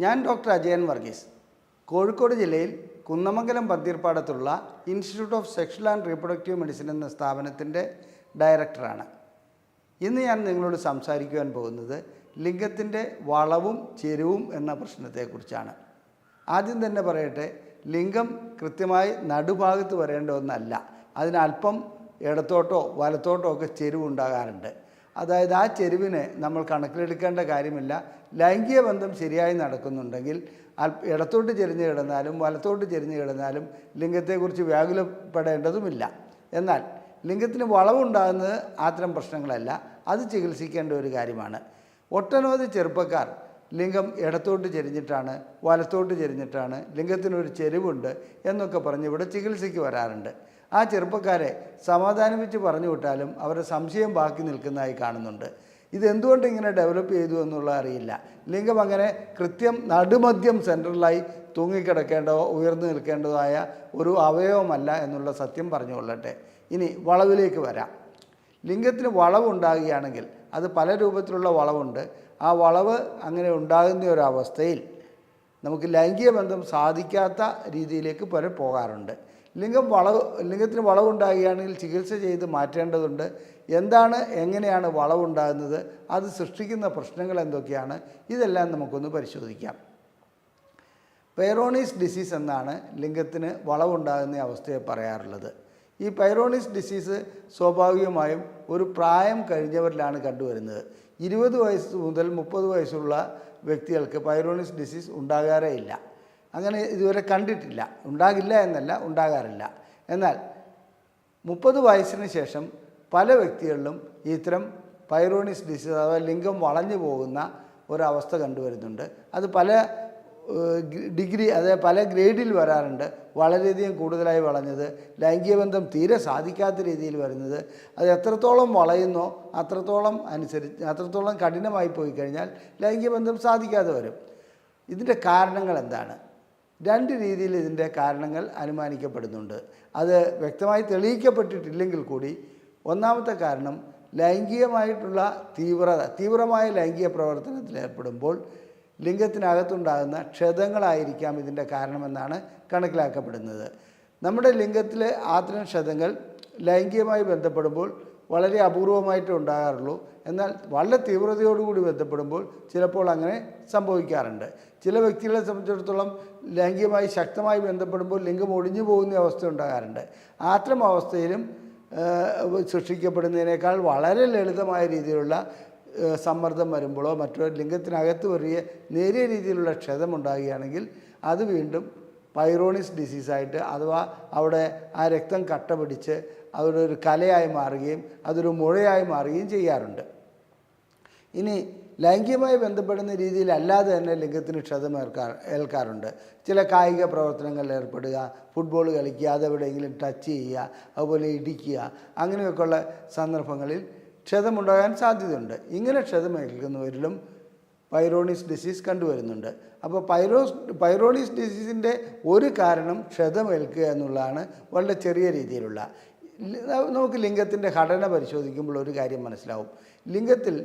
ഞാൻ ഡോക്ടർ അജയൻ വർഗീസ്, കോഴിക്കോട് ജില്ലയിൽ കുന്നമംഗലം പന്തീർപ്പാടത്തുള്ള institute of sexual and reproductive medicine എന്ന സ്ഥാപനത്തിൻ്റെ ഡയറക്ടറാണ്. ഇന്ന് ഞാൻ നിങ്ങളോട് സംസാരിക്കുവാൻ പോകുന്നത് ലിംഗത്തിൻ്റെ വളവും ചെരിവും എന്ന പ്രശ്നത്തെക്കുറിച്ചാണ്. ആദ്യം തന്നെ പറയട്ടെ, ലിംഗം കൃത്യമായി നടുഭാഗത്ത് വരേണ്ട ഒന്നല്ല. അതിനല്പം ഇടത്തോട്ടോ വലത്തോട്ടോ ഒക്കെ ചെരിവുണ്ടാകാറുണ്ട്. അതായത് ആ ചെരുവിനെ നമ്മൾ കണക്കിലെടുക്കേണ്ട കാര്യമില്ല. ലൈംഗിക ബന്ധം ശരിയായി നടക്കുന്നുണ്ടെങ്കിൽ ഇടത്തോട്ട് ചെരിഞ്ഞ് കിടന്നാലും വലത്തോട്ട് ചെരിഞ്ഞ് കിടന്നാലും ലിംഗത്തെക്കുറിച്ച് വ്യാകുലപ്പെടേണ്ടതുമില്ല. എന്നാൽ ലിംഗത്തിന് വളവുണ്ടാകുന്നത് അത്തരം പ്രശ്നങ്ങളല്ല, അത് ചികിത്സിക്കേണ്ട ഒരു കാര്യമാണ്. ഒട്ടനവധി ചെറുപ്പക്കാർ ലിംഗം ഇടത്തോട്ട് ചെരിഞ്ഞിട്ടാണ്, വലത്തോട്ട് ചെരിഞ്ഞിട്ടാണ്, ലിംഗത്തിനൊരു ചെരിവുണ്ട് എന്നൊക്കെ പറഞ്ഞ് ഇവിടെ ചികിത്സയ്ക്ക് വരാറുണ്ട്. ആ ചെറുപ്പക്കാരെ സമാധാനിപ്പിച്ച് പറഞ്ഞു വിട്ടാലും അവരുടെ സംശയം ബാക്കി നിൽക്കുന്നതായി കാണുന്നുണ്ട്. ഇതെന്തുകൊണ്ട് ഇങ്ങനെ ഡെവലപ്പ് ചെയ്തു എന്നുള്ളത് അറിയില്ല. ലിംഗം അങ്ങനെ കൃത്യം നടുമധ്യം സെൻട്രലായി തൂങ്ങിക്കിടക്കേണ്ടതോ ഉയർന്നു നിൽക്കേണ്ടതായ ഒരു അവയവമല്ല എന്നുള്ള സത്യം പറഞ്ഞുകൊള്ളട്ടെ. ഇനി വളവിലേക്ക് വരാം. ലിംഗത്തിന് വളവുണ്ടാകുകയാണെങ്കിൽ അത് പല രൂപത്തിലുള്ള വളവുണ്ട്. ആ വളവ് അങ്ങനെ ഉണ്ടാകുന്ന ഒരവസ്ഥയിൽ നമുക്ക് ലൈംഗിക ബന്ധം സാധിക്കാത്ത രീതിയിലേക്ക് വരെ പോകാറുണ്ട്. ലിംഗത്തിന് വളവുണ്ടാകുകയാണെങ്കിൽ ചികിത്സ ചെയ്ത് മാറ്റേണ്ടതുണ്ട്. എങ്ങനെയാണ് വളവുണ്ടാകുന്നത്, അത് സൃഷ്ടിക്കുന്ന പ്രശ്നങ്ങൾ എന്തൊക്കെയാണ്, ഇതെല്ലാം നമുക്കൊന്ന് പരിശോധിക്കാം. പൈറോണീസ് ഡിസീസ് എന്നാണ് ലിംഗത്തിന് വളവുണ്ടാകുന്ന അവസ്ഥയെ പറയാറുള്ളത്. ഈ പൈറോണീസ് ഡിസീസ് സ്വാഭാവികമായും ഒരു പ്രായം കഴിഞ്ഞവരിലാണ് കണ്ടുവരുന്നത്. 20 വയസ്സ് മുതൽ 30 വയസ്സുള്ള വ്യക്തികൾക്ക് പൈറോണീസ് ഡിസീസ് ഉണ്ടാകാറേ ഇല്ല. അങ്ങനെ ഇതുവരെ കണ്ടിട്ടില്ല. ഉണ്ടാകില്ല എന്നല്ല, ഉണ്ടാകാറില്ല. എന്നാൽ 30 വയസ്സിന് ശേഷം പല വ്യക്തികളിലും ഇത്തരം പൈറോണീസ് ഡിസീസ് അഥവാ ലിംഗം വളഞ്ഞു പോകുന്ന ഒരവസ്ഥ കണ്ടുവരുന്നുണ്ട്. അത് പല ഡിഗ്രി, അതായത് പല ഗ്രേഡിൽ വരാറുണ്ട്. വളരെയധികം കൂടുതലായി വളഞ്ഞത്, ലൈംഗിക ബന്ധം തീരെ സാധിക്കാത്ത രീതിയിൽ വരുന്നത്, അത് എത്രത്തോളം വളയുന്നോ അത്രത്തോളം കഠിനമായി പോയി കഴിഞ്ഞാൽ ലൈംഗിക ബന്ധം സാധിക്കാതെ വരും. ഇതിൻ്റെ കാരണങ്ങൾ എന്താണ്? 2 രീതിയിൽ ഇതിൻ്റെ കാരണങ്ങൾ അനുമാനിക്കപ്പെടുന്നുണ്ട്. അത് വ്യക്തമായി തെളിയിക്കപ്പെട്ടിട്ടില്ലെങ്കിൽ കൂടി ഒന്നാമത്തെ കാരണം ലൈംഗികമായിട്ടുള്ള തീവ്രമായ ലൈംഗിക പ്രവർത്തനത്തിൽ ഏർപ്പെടുമ്പോൾ ലിംഗത്തിനകത്തുണ്ടാകുന്ന ക്ഷതങ്ങളായിരിക്കാം ഇതിൻ്റെ കാരണമെന്നാണ് കണക്കിലാക്കപ്പെടുന്നത്. നമ്മുടെ ലിംഗത്തിലെ അത്തരം ക്ഷതങ്ങൾ ലൈംഗികമായി ബന്ധപ്പെടുമ്പോൾ വളരെ അപൂർവമായിട്ടേ ഉണ്ടാകാറുള്ളൂ. എന്നാൽ വളരെ തീവ്രതയോടുകൂടി ബന്ധപ്പെടുമ്പോൾ ചിലപ്പോൾ അങ്ങനെ സംഭവിക്കാറുണ്ട്. ചില വ്യക്തികളെ സംബന്ധിച്ചിടത്തോളം ലൈംഗികമായി ശക്തമായി ബന്ധപ്പെടുമ്പോൾ ലിംഗം ഒടിഞ്ഞു പോകുന്ന അവസ്ഥ ഉണ്ടാകാറുണ്ട്. അത്തരം അവസ്ഥയിലും സൃഷ്ടിക്കപ്പെടുന്നതിനേക്കാൾ വളരെ ലളിതമായ രീതിയിലുള്ള സമ്മർദ്ദം വരുമ്പോഴോ മറ്റോ ലിംഗത്തിനകത്ത് വലിയ നേരിയ രീതിയിലുള്ള ക്ഷതമുണ്ടാകുകയാണെങ്കിൽ അത് വീണ്ടും പൈറോണീസ് ഡിസീസായിട്ട്, അഥവാ അവിടെ ആ രക്തം കട്ട പിടിച്ച് അതൊരു കലയായി മാറുകയും അതൊരു മുഴയായി മാറുകയും ചെയ്യാറുണ്ട്. ഇനി ലൈംഗികമായി ബന്ധപ്പെടുന്ന രീതിയിലല്ലാതെ തന്നെ ലിംഗത്തിന് ക്ഷതം ഏൽക്കാറുണ്ട്. ചില കായിക പ്രവർത്തനങ്ങളിൽ ഏർപ്പെടുക, ഫുട്ബോൾ കളിക്കുക, അതെവിടെയെങ്കിലും ടച്ച് ചെയ്യുക, അതുപോലെ ഇടിക്കുക, അങ്ങനെയൊക്കെയുള്ള സന്ദർഭങ്ങളിൽ ക്ഷതമുണ്ടാകാൻ സാധ്യതയുണ്ട്. ഇങ്ങനെ ക്ഷതമേൽക്കുന്നവരിലും പൈറോണീസ് ഡിസീസ് കണ്ടുവരുന്നുണ്ട്. അപ്പോൾ പൈറോണീസ് ഡിസീസിൻ്റെ ഒരു കാരണം ക്ഷതമേൽക്കുക എന്നുള്ളതാണ്. വളരെ ചെറിയ രീതിയിലുള്ള നമുക്ക് ലിംഗത്തിൻ്റെ ഘടന പരിശോധിക്കുമ്പോൾ ഒരു കാര്യം മനസ്സിലാവും. ലിംഗത്തിൽ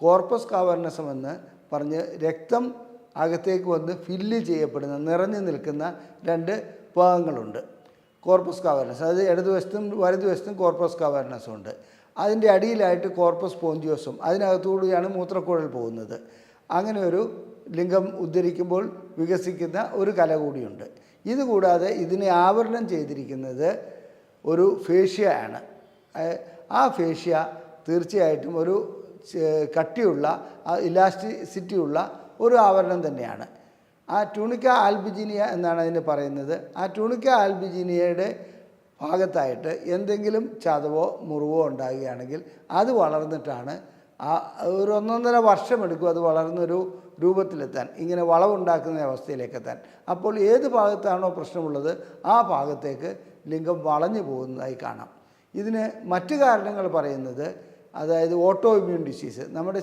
കോർപ്പസ് കാവർണസം എന്ന് പറഞ്ഞ് രക്തം അകത്തേക്ക് വന്ന് ഫില്ല് ചെയ്യപ്പെടുന്ന, നിറഞ്ഞു നിൽക്കുന്ന 2 ഭാഗങ്ങളുണ്ട്. കോർപ്പസ് കാവർണസം, അത് ഇടതുവശത്തും വലതുവശത്തും കോർപ്പസ് കാവർണസം ഉണ്ട്. അതിൻ്റെ അടിയിലായിട്ട് കോർപ്പസ് സ്പോഞ്ചിയോസും, അതിനകത്തുകൂടിയാണ് മൂത്രക്കുഴൽ പോകുന്നത്. അങ്ങനെ ഒരു ലിംഗം ഉദ്ധരിക്കുമ്പോൾ വികസിക്കുന്ന ഒരു കല കൂടിയുണ്ട്. ഇതുകൂടാതെ ഇതിനെ ആവരണം ചെയ്തിരിക്കുന്നത് ഒരു ഫേഷ്യ ആണ്. ആ ഫേഷ്യ തീർച്ചയായിട്ടും ഒരു കട്ടിയുള്ള ഇലാസ്റ്റിസിറ്റിയുള്ള ഒരു ആവരണം തന്നെയാണ്. ആ ട്യൂണിക്ക ആൽബിജീനിയ എന്നാണ് അതിന് പറയുന്നത്. ആ ട്യൂണിക്ക ആൽബിജീനിയയുടെ ഭാഗത്തായിട്ട് എന്തെങ്കിലും ചതവോ മുറിവോ ഉണ്ടാകുകയാണെങ്കിൽ അത് വളർന്നിട്ടാണ് ഒരു 1.5 വർഷമെടുക്കും അത് വളർന്നൊരു രൂപത്തിലെത്താൻ, ഇങ്ങനെ വളവുണ്ടാക്കുന്ന അവസ്ഥയിലേക്ക് എത്താൻ. അപ്പോൾ ഏത് ഭാഗത്താണോ പ്രശ്നമുള്ളത് ആ ഭാഗത്തേക്ക് ലിംഗം വളഞ്ഞു പോകുന്നതായി കാണാം. ഇതിന് മറ്റു കാരണങ്ങൾ പറയുന്നത്, അതായത് ഓട്ടോ ഇമ്മ്യൂൺ ഡിസീസ്, നമ്മുടെ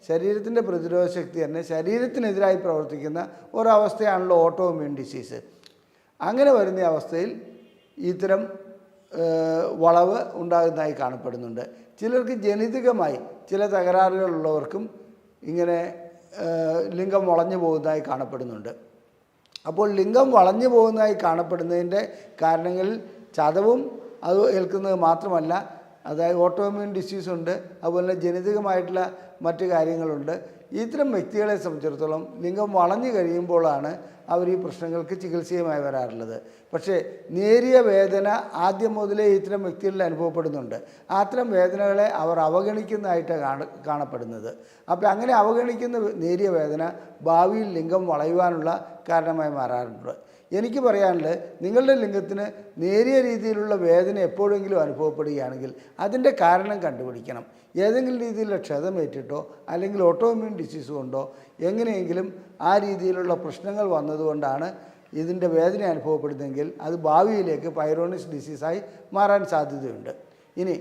ശരീരത്തിൻ്റെ പ്രതിരോധ ശക്തി തന്നെ ശരീരത്തിനെതിരായി പ്രവർത്തിക്കുന്ന ഒരവസ്ഥയാണല്ലോ ഓട്ടോ ഇമ്മ്യൂൺ ഡിസീസ്. അങ്ങനെ വരുന്ന അവസ്ഥയിൽ ഇത്തരം വളവ് ഉണ്ടാകുന്നതായി കാണപ്പെടുന്നുണ്ട്. ചിലർക്ക് ജനിതകമായി ചില തകരാറുകളുള്ളവർക്കും ഇങ്ങനെ ലിംഗം വളഞ്ഞു പോകുന്നതായി കാണപ്പെടുന്നുണ്ട്. അപ്പോൾ ലിംഗം വളഞ്ഞു പോകുന്നതായി കാണപ്പെടുന്നതിൻ്റെ കാരണങ്ങളിൽ ചതവും അത് ഏൽക്കുന്നത് മാത്രമല്ല, അതായത് ഓട്ടോഇമ്മ്യൂൺ ഡിസീസ് ഉണ്ട്, അതുപോലെ ജനിതകമായിട്ടുള്ള മറ്റു കാര്യങ്ങളുണ്ട്. ഇത്തരം വ്യക്തികളെ സംബന്ധിച്ചിടത്തോളം ലിംഗം വളഞ്ഞു കഴിയുമ്പോഴാണ് അവർ ഈ പ്രശ്നങ്ങൾക്ക് ചികിത്സയുമായി വരാറുള്ളത്. പക്ഷേ നേരിയ വേദന ആദ്യം മുതലേ ഇത്തരം വ്യക്തികളിൽ അനുഭവപ്പെടുന്നുണ്ട്. അത്തരം വേദനകളെ അവർ അവഗണിക്കുന്നതായിട്ടാണ് കാണപ്പെടുന്നത്. അപ്പോൾ അങ്ങനെ അവഗണിക്കുന്ന നേരിയ വേദന ഭാവിയിൽ ലിംഗം വളയുവാനുള്ള കാരണമായി മാറാറുണ്ട്. എനിക്ക് പറയാനുള്ളത്, നിങ്ങളുടെ ലിംഗത്തിന് നേരിയ രീതിയിലുള്ള വേദന എപ്പോഴെങ്കിലും അനുഭവപ്പെടുകയാണെങ്കിൽ അതിൻ്റെ കാരണം കണ്ടുപിടിക്കണം. ഏതെങ്കിലും രീതിയിലുള്ള ക്ഷതമേറ്റിട്ടോ അല്ലെങ്കിൽ ഓട്ടോഇമ്മ്യൂൺ ഡിസീസ് കൊണ്ടോ എങ്ങനെയെങ്കിലും ആ രീതിയിലുള്ള പ്രശ്നങ്ങൾ വന്നതുകൊണ്ടാണ് ഇതിൻ്റെ വേദന അനുഭവപ്പെടുന്നതെങ്കിൽ അത് ഭാവിയിലേക്ക് പൈറോണിസ് ഡിസീസായി മാറാൻ സാധ്യതയുണ്ട്. ഇനി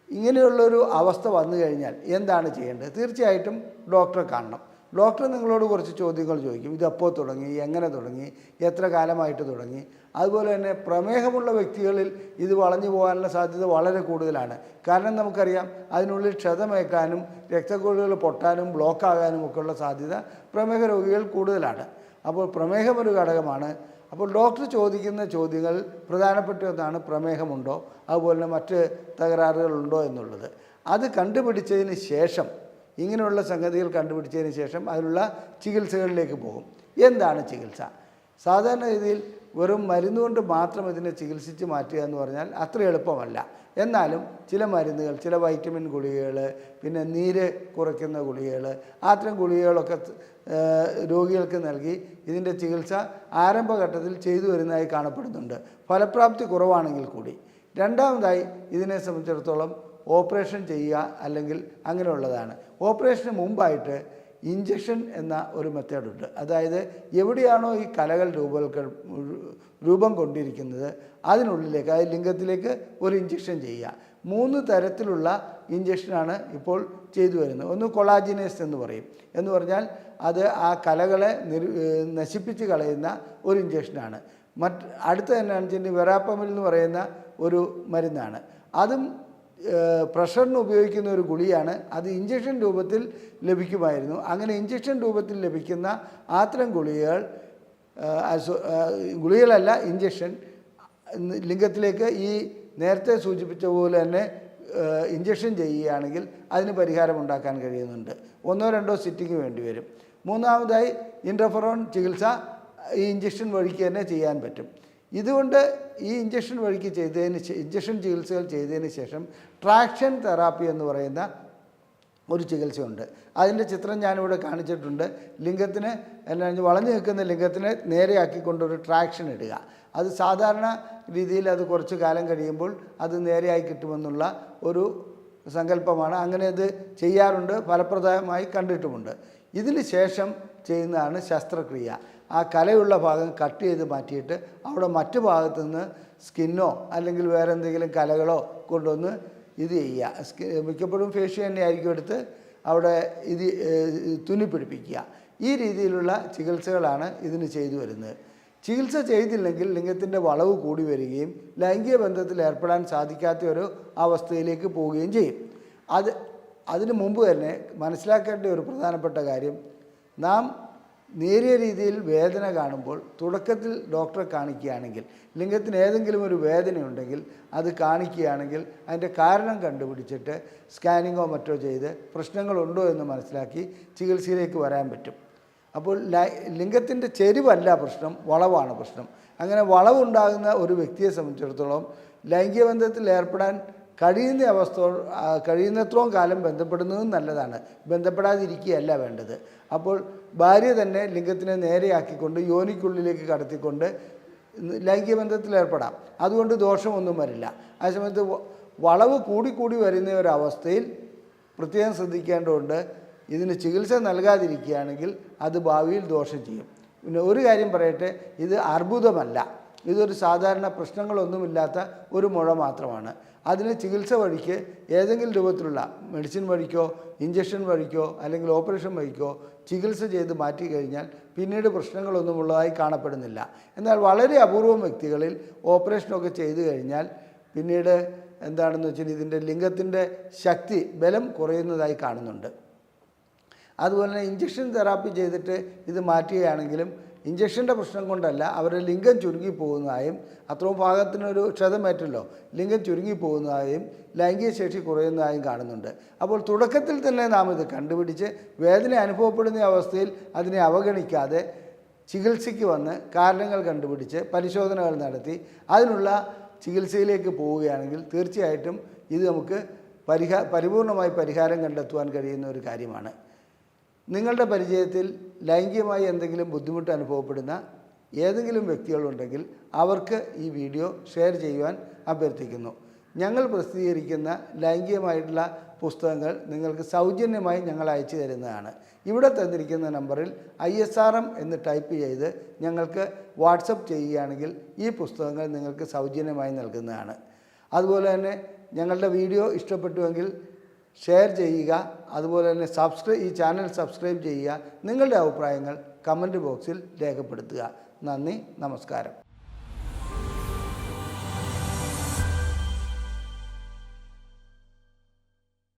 ഇങ്ങനെയുള്ളൊരു അവസ്ഥ വന്നു കഴിഞ്ഞാൽ എന്താണ് ചെയ്യേണ്ടത്? തീർച്ചയായിട്ടും ഡോക്ടറെ കാണണം. ഡോക്ടർ നിങ്ങളോട് കുറച്ച് ചോദ്യങ്ങൾ ചോദിക്കും. ഇതെപ്പോൾ തുടങ്ങി, എങ്ങനെ തുടങ്ങി, എത്ര കാലമായിട്ട് തുടങ്ങി. അതുപോലെ തന്നെ പ്രമേഹമുള്ള വ്യക്തികളിൽ ഇത് വളഞ്ഞു പോകാനുള്ള സാധ്യത വളരെ കൂടുതലാണ്. കാരണം നമുക്കറിയാം, അതിനുള്ളിൽ ക്ഷതമേക്കാനും രക്തക്കുഴലുകൾ പൊട്ടാനും ബ്ലോക്കാകാനും ഒക്കെയുള്ള സാധ്യത പ്രമേഹ രോഗികൾ കൂടുതലാണ്. അപ്പോൾ പ്രമേഹം ഒരു ഘടകമാണ്. അപ്പോൾ ഡോക്ടർ ചോദിക്കുന്ന ചോദ്യങ്ങൾ പ്രധാനപ്പെട്ട ഒന്നാണ്, പ്രമേഹമുണ്ടോ, അതുപോലെ തന്നെ മറ്റ് തകരാറുകളുണ്ടോ എന്നുള്ളത്. അത് കണ്ടുപിടിച്ചതിന് ശേഷം, ഇങ്ങനെയുള്ള സംഗതികൾ കണ്ടുപിടിച്ചതിന് ശേഷം അതിനുള്ള ചികിത്സകളിലേക്ക് പോകും. എന്താണ് ചികിത്സ? സാധാരണ രീതിയിൽ വെറും മരുന്നുകൊണ്ട് മാത്രം ഇതിനെ ചികിത്സിച്ച് മാറ്റുക എന്ന് പറഞ്ഞാൽ അത്ര എളുപ്പമല്ല. എന്നാലും ചില മരുന്നുകൾ, ചില വൈറ്റമിൻ ഗുളികകൾ, പിന്നെ നീര് കുറയ്ക്കുന്ന ഗുളികകൾ, അത്തരം ഗുളികകളൊക്കെ രോഗികൾക്ക് നൽകി ഇതിൻ്റെ ചികിത്സ ആരംഭഘട്ടത്തിൽ ചെയ്തു വരുന്നതായി കാണപ്പെടുന്നുണ്ട്, ഫലപ്രാപ്തി കുറവാണെങ്കിൽ കൂടി. രണ്ടാമതായി ഇതിനെ സംബന്ധിച്ചിടത്തോളം ഓപ്പറേഷൻ ചെയ്യുക അല്ലെങ്കിൽ അങ്ങനെയുള്ളതാണ്. ഓപ്പറേഷന് മുമ്പായിട്ട് ഇഞ്ചക്ഷൻ എന്ന ഒരു മെത്തേഡുണ്ട്. അതായത് എവിടെയാണോ ഈ കലകൾ രൂപം കൊണ്ടിരിക്കുന്നത് അതിനുള്ളിലേക്ക്, അതായത് ലിംഗത്തിലേക്ക് ഒരു ഇഞ്ചക്ഷൻ ചെയ്യുക. 3 തരത്തിലുള്ള ഇഞ്ചക്ഷനാണ് ഇപ്പോൾ ചെയ്തു വരുന്നത്. ഒന്ന് കൊളാജിനേസ് എന്ന് പറയും. എന്ന് പറഞ്ഞാൽ അത് ആ കലകളെ നശിപ്പിച്ച് കളയുന്ന ഒരു ഇഞ്ചക്ഷനാണ്. അടുത്ത തന്നെയാണെന്ന് വെച്ചാൽ വെറാപ്പമിൽ എന്ന് പറയുന്ന ഒരു മരുന്നാണ്. അതും പ്രഷറിന് ഉപയോഗിക്കുന്ന ഒരു ഗുളിയാണ്. അത് ഇഞ്ചക്ഷൻ രൂപത്തിൽ ലഭിക്കുമായിരുന്നു. അങ്ങനെ ഇഞ്ചക്ഷൻ രൂപത്തിൽ ലഭിക്കുന്ന അത്തരം ഗുളികളല്ല, ഇഞ്ചക്ഷൻ ലിംഗത്തിലേക്ക് ഈ നേരത്തെ സൂചിപ്പിച്ച പോലെ തന്നെ ഇഞ്ചക്ഷൻ ചെയ്യുകയാണെങ്കിൽ അതിന് പരിഹാരമുണ്ടാക്കാൻ കഴിയുന്നുണ്ട്. 1-2 സിറ്റിംഗ് വേണ്ടി വരും. മൂന്നാമതായി ഇൻറ്റർഫെറോൺ ചികിത്സ ഈ ഇഞ്ചക്ഷൻ വഴിക്ക് തന്നെ ചെയ്യാൻ പറ്റും. ഇതുകൊണ്ട് ഈ ഇഞ്ചക്ഷൻ വഴിക്ക് ഇഞ്ചക്ഷൻ ചികിത്സകൾ ചെയ്തതിന് ശേഷം ട്രാക്ഷൻ തെറാപ്പി എന്ന് പറയുന്ന ഒരു ചികിത്സയുണ്ട്. അതിൻ്റെ ചിത്രം ഞാനിവിടെ കാണിച്ചിട്ടുണ്ട്. ലിംഗത്തിന് വളഞ്ഞു നിൽക്കുന്ന ലിംഗത്തിനെ നേരെയാക്കിക്കൊണ്ടൊരു ട്രാക്ഷൻ ഇടുക. അത് സാധാരണ രീതിയിൽ അത് കുറച്ച് കാലം കഴിയുമ്പോൾ അത് നേരെയായി കിട്ടുമെന്നുള്ള ഒരു സങ്കല്പമാണ്. അങ്ങനെ അത് ചെയ്യാറുണ്ട്, ഫലപ്രദമായി കണ്ടിട്ടുമുണ്ട്. ഇതിന് ശേഷം ചെയ്യുന്നതാണ് ശസ്ത്രക്രിയ. ആ കലയുള്ള ഭാഗം കട്ട് ചെയ്ത് മാറ്റിയിട്ട് അവിടെ മറ്റു ഭാഗത്തു നിന്ന് സ്കിന്നോ അല്ലെങ്കിൽ വേറെ എന്തെങ്കിലും കലകളോ കൊണ്ടുവന്ന് ഇത് ചെയ്യുക. മിക്കപ്പോഴും ഫേഷ്യ തന്നെയായിരിക്കും എടുത്ത് അവിടെ ഇത് തുന്നിപ്പിടിപ്പിക്കുക. ഈ രീതിയിലുള്ള ചികിത്സകളാണ് ഇതിന് ചെയ്തു വരുന്നത്. ചികിത്സ ചെയ്തില്ലെങ്കിൽ ലിംഗത്തിൻ്റെ വളവ് കൂടി വരികയും ലൈംഗിക ബന്ധത്തിൽ ഏർപ്പെടാൻ സാധിക്കാത്ത ഒരു അവസ്ഥയിലേക്ക് പോവുകയും ചെയ്യും. അതിനു മുമ്പ് തന്നെ മനസ്സിലാക്കേണ്ട ഒരു പ്രധാനപ്പെട്ട കാര്യം, നാം നേരിയ രീതിയിൽ വേദന കാണുമ്പോൾ തുടക്കത്തിൽ ഡോക്ടറെ കാണിക്കുകയാണെങ്കിൽ, ലിംഗത്തിന് ഏതെങ്കിലും ഒരു വേദനയുണ്ടെങ്കിൽ അത് കാണിക്കുകയാണെങ്കിൽ അതിൻ്റെ കാരണം കണ്ടുപിടിച്ചിട്ട് സ്കാനിങ്ങോ മറ്റോ ചെയ്ത് പ്രശ്നങ്ങളുണ്ടോ എന്ന് മനസ്സിലാക്കി ചികിത്സയിലേക്ക് വരാൻ പറ്റും. അപ്പോൾ ലിംഗത്തിൻ്റെ ചെരിവല്ല പ്രശ്നം, വളവാണ് പ്രശ്നം. അങ്ങനെ വളവുണ്ടാകുന്ന ഒരു വ്യക്തിയെ സംബന്ധിച്ചിടത്തോളം ലൈംഗിക ബന്ധത്തിൽ ഏർപ്പെടാൻ കഴിയുന്നത്രയും കാലം ബന്ധപ്പെടുന്നതും നല്ലതാണ്, ബന്ധപ്പെടാതിരിക്കുകയല്ല വേണ്ടത്. അപ്പോൾ ഭാര്യ തന്നെ ലിംഗത്തിനെ നേരെയാക്കിക്കൊണ്ട് യോനിക്കുള്ളിലേക്ക് കടത്തിക്കൊണ്ട് ലൈംഗിക ബന്ധത്തിൽ ഏർപ്പെടാം. അതുകൊണ്ട് ദോഷമൊന്നും വരില്ല. ആ സമയത്ത് വളവ് കൂടിക്കൂടി വരുന്ന ഒരവസ്ഥയിൽ പ്രത്യേകം ശ്രദ്ധിക്കേണ്ടതുണ്ട്. ഇതിന് ചികിത്സ നൽകാതിരിക്കുകയാണെങ്കിൽ അത് ഭാവിയിൽ ദോഷം ചെയ്യും. പിന്നെ ഒരു കാര്യം പറയട്ടെ, ഇത് അർബുദമല്ല. ഇതൊരു സാധാരണ പ്രശ്നങ്ങളൊന്നുമില്ലാത്ത ഒരു മുഴ മാത്രമാണ്. അതിന് ചികിത്സ വഴിക്ക് ഏതെങ്കിലും രൂപത്തിലുള്ള മെഡിസിൻ വഴിക്കോ ഇഞ്ചക്ഷൻ വഴിക്കോ അല്ലെങ്കിൽ ഓപ്പറേഷൻ വഴിക്കോ ചികിത്സ ചെയ്ത് മാറ്റി കഴിഞ്ഞാൽ പിന്നീട് പ്രശ്നങ്ങളൊന്നുമുള്ളതായി കാണപ്പെടുന്നില്ല. എന്നാൽ വളരെ അപൂർവം വ്യക്തികളിൽ ഓപ്പറേഷനൊക്കെ ചെയ്തു കഴിഞ്ഞാൽ പിന്നീട് എന്താണെന്ന് വെച്ചാൽ ഇതിൻ്റെ ലിംഗത്തിൻ്റെ ശക്തി, ബലം കുറയുന്നതായി കാണുന്നുണ്ട്. അതുപോലെ തന്നെ ഇഞ്ചക്ഷൻ തെറാപ്പി ചെയ്തിട്ട് ഇത് മാറ്റുകയാണെങ്കിലും ഇഞ്ചക്ഷൻ്റെ പ്രശ്നം കൊണ്ടല്ല, അവരുടെ ലിംഗം ചുരുങ്ങിപ്പോകുന്നതായും, അത്രയും ഭാഗത്തിനൊരു ക്ഷതമേറ്റല്ലോ, ലിംഗം ചുരുങ്ങിപ്പോകുന്നതായും ലൈംഗിക ശേഷി കുറയുന്നതായും കാണുന്നുണ്ട്. അപ്പോൾ തുടക്കത്തിൽ തന്നെ നാം ഇത് കണ്ടുപിടിച്ച് വേദന അനുഭവപ്പെടുന്ന അവസ്ഥയിൽ അതിനെ അവഗണിക്കാതെ ചികിത്സയ്ക്ക് വന്ന് കാരണങ്ങൾ കണ്ടുപിടിച്ച് പരിശോധനകൾ നടത്തി അതിനുള്ള ചികിത്സയിലേക്ക് പോവുകയാണെങ്കിൽ തീർച്ചയായിട്ടും ഇത് നമുക്ക് പരിപൂർണമായി പരിഹാരം കണ്ടെത്തുവാൻ കഴിയുന്ന ഒരു കാര്യമാണ്. നിങ്ങളുടെ പരിചയത്തിൽ ലൈംഗികമായി എന്തെങ്കിലും ബുദ്ധിമുട്ട് അനുഭവപ്പെടുന്ന ഏതെങ്കിലും വ്യക്തികളുണ്ടെങ്കിൽ അവർക്ക് ഈ വീഡിയോ ഷെയർ ചെയ്യുവാൻ അഭ്യർത്ഥിക്കുന്നു. ഞങ്ങൾ പ്രസിദ്ധീകരിക്കുന്ന ലൈംഗികമായിട്ടുള്ള പുസ്തകങ്ങൾ നിങ്ങൾക്ക് സൗജന്യമായി ഞങ്ങൾ അയച്ചു തരുന്നതാണ്. ഇവിടെ തന്നിരിക്കുന്ന നമ്പറിൽ ISRM എന്ന് ടൈപ്പ് ചെയ്ത് ഞങ്ങൾക്ക് വാട്സപ്പ് ചെയ്യുകയാണെങ്കിൽ ഈ പുസ്തകങ്ങൾ നിങ്ങൾക്ക് സൗജന്യമായി നൽകുന്നതാണ്. അതുപോലെ തന്നെ ഞങ്ങളുടെ വീഡിയോ ഇഷ്ടപ്പെട്ടുവെങ്കിൽ ഷെയർ ചെയ്യുക. അതുപോലെ തന്നെ ഈ ചാനൽ സബ്സ്ക്രൈബ് ചെയ്യുക. നിങ്ങളുടെ അഭിപ്രായങ്ങൾ കമൻറ്റ് ബോക്സിൽ രേഖപ്പെടുത്തുക. നന്ദി, നമസ്കാരം.